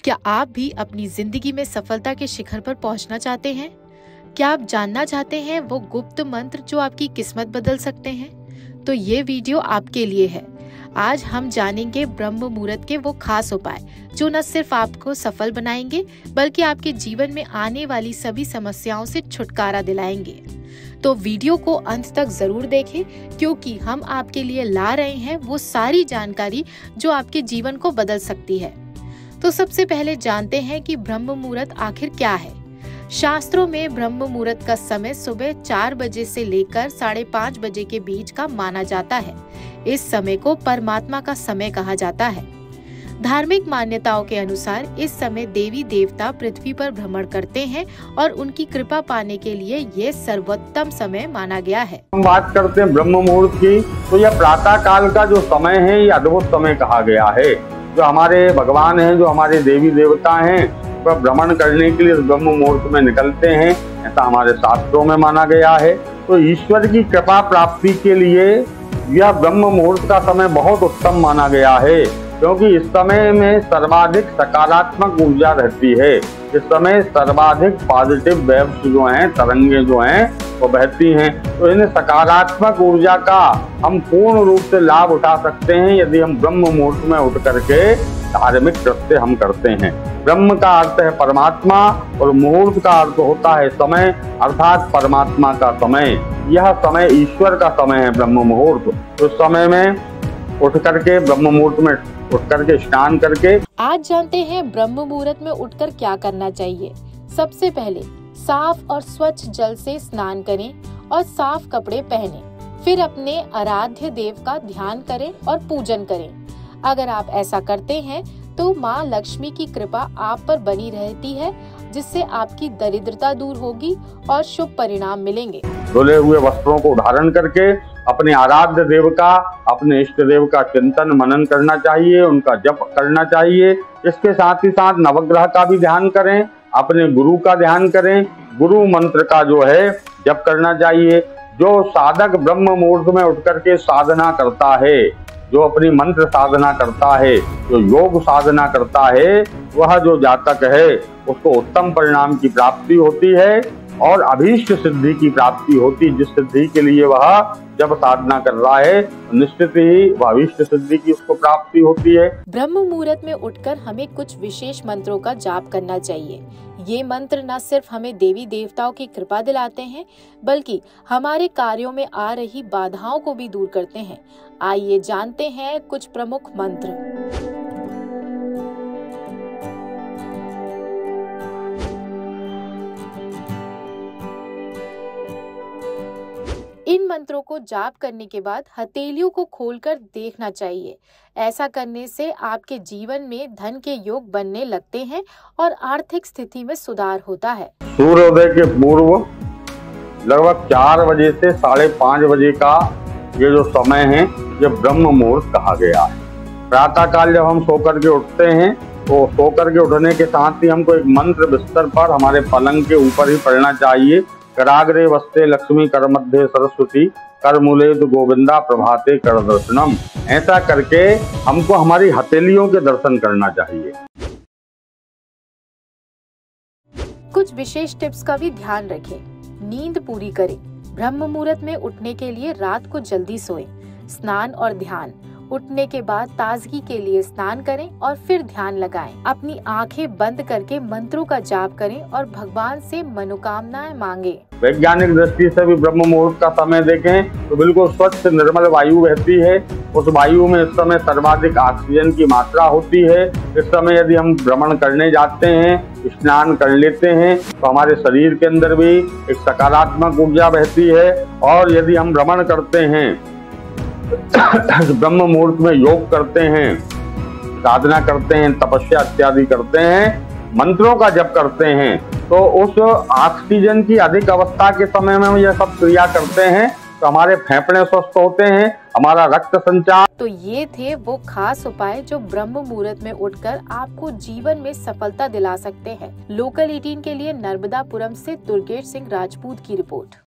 क्या आप भी अपनी जिंदगी में सफलता के शिखर पर पहुंचना चाहते हैं? क्या आप जानना चाहते हैं वो गुप्त मंत्र जो आपकी किस्मत बदल सकते हैं? तो ये वीडियो आपके लिए है। आज हम जानेंगे ब्रह्म मुहूर्त के वो खास उपाय जो न सिर्फ आपको सफल बनाएंगे बल्कि आपके जीवन में आने वाली सभी समस्याओं से छुटकारा दिलाएंगे। तो वीडियो को अंत तक जरूर देखें, क्योंकि हम आपके लिए ला रहे हैं वो सारी जानकारी जो आपके जीवन को बदल सकती है। तो सबसे पहले जानते हैं कि ब्रह्म मुहूर्त आखिर क्या है। शास्त्रों में ब्रह्म मुहूर्त का समय सुबह 4 बजे से लेकर 5:30 बजे के बीच का माना जाता है। इस समय को परमात्मा का समय कहा जाता है। धार्मिक मान्यताओं के अनुसार इस समय देवी देवता पृथ्वी पर भ्रमण करते हैं और उनकी कृपा पाने के लिए ये सर्वोत्तम समय माना गया है। हम बात करते हैं ब्रह्म मुहूर्त की, तो यह प्रातः काल का जो समय है ये अद्भुत समय कहा गया है। जो हमारे भगवान हैं, जो हमारे देवी देवता हैं, वह भ्रमण करने के लिए इस ब्रह्म मुहूर्त में निकलते हैं, ऐसा हमारे शास्त्रों में माना गया है। तो ईश्वर की कृपा प्राप्ति के लिए यह ब्रह्म मुहूर्त का समय बहुत उत्तम माना गया है, क्योंकि इस समय में सर्वाधिक सकारात्मक ऊर्जा रहती है। इस समय सर्वाधिक पॉजिटिव वेव्स जो हैं, तरंगे जो हैं वो बहती हैं। तो इन सकारात्मक ऊर्जा का हम पूर्ण रूप से लाभ उठा सकते हैं यदि हम ब्रह्म मुहूर्त में उठ करके धार्मिक कृत्य हम करते हैं। ब्रह्म का अर्थ है परमात्मा और मुहूर्त का अर्थ होता है समय, अर्थात परमात्मा का समय। यह समय ईश्वर का समय है ब्रह्म मुहूर्त। तो समय में उठ करके ब्रह्म मुहूर्त में उठ करके स्नान करके। आज जानते हैं ब्रह्म मुहूर्त में उठकर क्या करना चाहिए। सबसे पहले साफ और स्वच्छ जल से स्नान करें और साफ कपड़े पहनें। फिर अपने आराध्य देव का ध्यान करें और पूजन करें। अगर आप ऐसा करते हैं तो माँ लक्ष्मी की कृपा आप पर बनी रहती है, जिससे आपकी दरिद्रता दूर होगी और शुभ परिणाम मिलेंगे। धुले हुए वस्त्रों को धारण करके अपने आराध्य देव का, अपने इष्ट देव का चिंतन मनन करना चाहिए, उनका जप करना चाहिए। इसके साथ ही साथ नवग्रह का भी ध्यान करें, अपने गुरु का ध्यान करें, गुरु मंत्र का जो है जप करना चाहिए। जो साधक ब्रह्म मुहूर्त में उठ करके साधना करता है, जो अपनी मंत्र साधना करता है, जो योग साधना करता है, वह जो जातक है उसको उत्तम परिणाम की प्राप्ति होती है और अभीष्ट सिद्धि की प्राप्ति होती है। जिस सिद्धि के लिए वह जब साधना कर रहा है निश्चित ही वह अभीष्ट सिद्धि की उसको प्राप्ति होती है। ब्रह्म मुहूर्त में उठकर हमें कुछ विशेष मंत्रों का जाप करना चाहिए। ये मंत्र न सिर्फ हमें देवी देवताओं की कृपा दिलाते हैं, बल्कि हमारे कार्यों में आ रही बाधाओं को भी दूर करते हैं। आइए जानते हैं कुछ प्रमुख मंत्र। इन मंत्रों को जाप करने के बाद हथेलियों को खोलकर देखना चाहिए। ऐसा करने से आपके जीवन में धन के योग बनने लगते हैं और आर्थिक स्थिति में सुधार होता है। सूर्योदय के पूर्व लगभग 4 बजे से 5:30 बजे का ये जो समय है ये ब्रह्म मुहूर्त कहा गया है। प्रातः काल जब हम सोकर के उठते हैं तो सोकर के उठने के साथ ही हमको एक मंत्र बिस्तर पर हमारे पलंग के ऊपर ही पढ़ना चाहिए। कराग्रे वस्ते लक्ष्मी कर मध्य सरस्वती कर मूलेद गोविंदा प्रभाते कर दर्शनम। ऐसा करके हमको हमारी हथेलियों के दर्शन करना चाहिए। कुछ विशेष टिप्स का भी ध्यान रखें। नींद पूरी करें। ब्रह्म मुहूर्त में उठने के लिए रात को जल्दी सोएं। स्नान और ध्यान। उठने के बाद ताजगी के लिए स्नान करें और फिर ध्यान लगाएं। अपनी आंखें बंद करके मंत्रों का जाप करें और भगवान से मनोकामनाएं मांगे। वैज्ञानिक दृष्टि से भी ब्रह्म मुहूर्त का समय देखें तो बिल्कुल स्वच्छ निर्मल वायु बहती है। उस वायु में इस समय सर्वाधिक ऑक्सीजन की मात्रा होती है। इस समय यदि हम भ्रमण करने जाते हैं, स्नान कर लेते हैं, तो हमारे शरीर के अंदर भी एक सकारात्मक ऊर्जा बहती है। और यदि हम भ्रमण करते हैं, ब्रह्म मुहूर्त में योग करते हैं, साधना करते हैं, तपस्या इत्यादि करते हैं, मंत्रों का जप करते हैं, तो उस ऑक्सीजन की अधिक अवस्था के समय में हम यह सब क्रिया करते हैं तो हमारे फेफड़े स्वस्थ होते हैं, हमारा रक्त संचार। तो ये थे वो खास उपाय जो ब्रह्म मुहूर्त में उठकर आपको जीवन में सफलता दिला सकते हैं। लोकल 18 के लिए नर्मदापुरम से दुर्गेश सिंह राजपूत की रिपोर्ट।